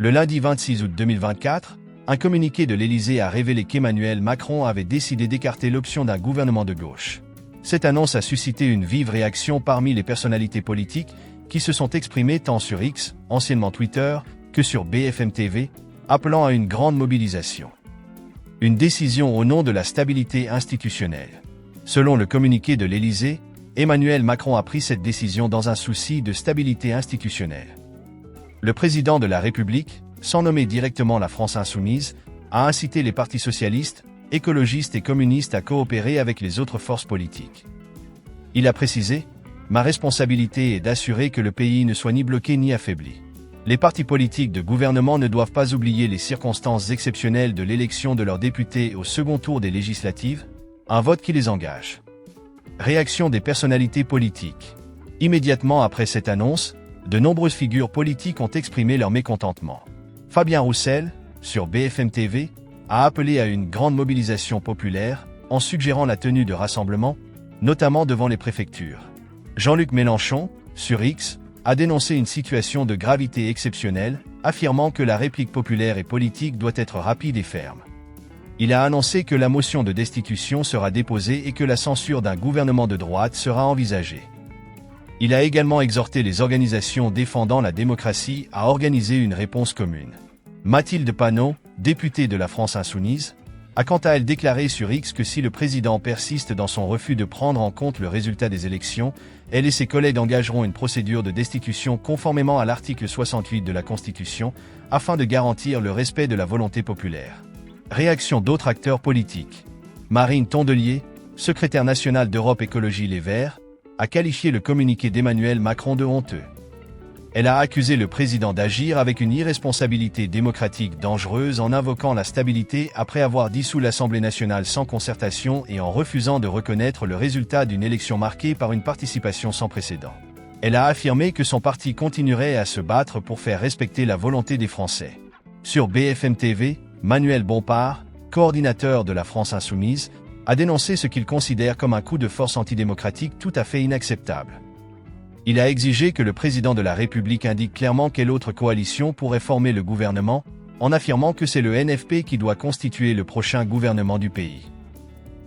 Le lundi 26 août 2024, un communiqué de l'Élysée a révélé qu'Emmanuel Macron avait décidé d'écarter l'option d'un gouvernement de gauche. Cette annonce a suscité une vive réaction parmi les personnalités politiques qui se sont exprimées tant sur X, anciennement Twitter, que sur BFM TV, appelant à une grande mobilisation. Une décision au nom de la stabilité institutionnelle. Selon le communiqué de l'Élysée, Emmanuel Macron a pris cette décision dans un souci de stabilité institutionnelle. Le président de la République, sans nommer directement la France insoumise, a incité les partis socialistes, écologistes et communistes à coopérer avec les autres forces politiques. Il a précisé « Ma responsabilité est d'assurer que le pays ne soit ni bloqué ni affaibli. Les partis politiques de gouvernement ne doivent pas oublier les circonstances exceptionnelles de l'élection de leurs députés au second tour des législatives, un vote qui les engage. » Réaction des personnalités politiques. Immédiatement après cette annonce, de nombreuses figures politiques ont exprimé leur mécontentement. Fabien Roussel, sur BFM TV, a appelé à une grande mobilisation populaire en suggérant la tenue de rassemblements, notamment devant les préfectures. Jean-Luc Mélenchon, sur X, a dénoncé une situation de gravité exceptionnelle, affirmant que la réplique populaire et politique doit être rapide et ferme. Il a annoncé que la motion de destitution sera déposée et que la censure d'un gouvernement de droite sera envisagée. Il a également exhorté les organisations défendant la démocratie à organiser une réponse commune. Mathilde Panot, députée de la France insoumise, a quant à elle déclaré sur X que si le président persiste dans son refus de prendre en compte le résultat des élections, elle et ses collègues engageront une procédure de destitution conformément à l'article 68 de la Constitution, afin de garantir le respect de la volonté populaire. Réaction d'autres acteurs politiques. Marine Tondelier, secrétaire nationale d'Europe Écologie Les Verts, a qualifié le communiqué d'Emmanuel Macron de honteux. Elle a accusé le président d'agir avec une irresponsabilité démocratique dangereuse en invoquant la stabilité après avoir dissous l'Assemblée nationale sans concertation et en refusant de reconnaître le résultat d'une élection marquée par une participation sans précédent. Elle a affirmé que son parti continuerait à se battre pour faire respecter la volonté des Français. Sur BFM TV, Manuel Bompard, coordinateur de la France insoumise, a dénoncé ce qu'il considère comme un coup de force antidémocratique tout à fait inacceptable. Il a exigé que le président de la République indique clairement quelle autre coalition pourrait former le gouvernement, en affirmant que c'est le NFP qui doit constituer le prochain gouvernement du pays.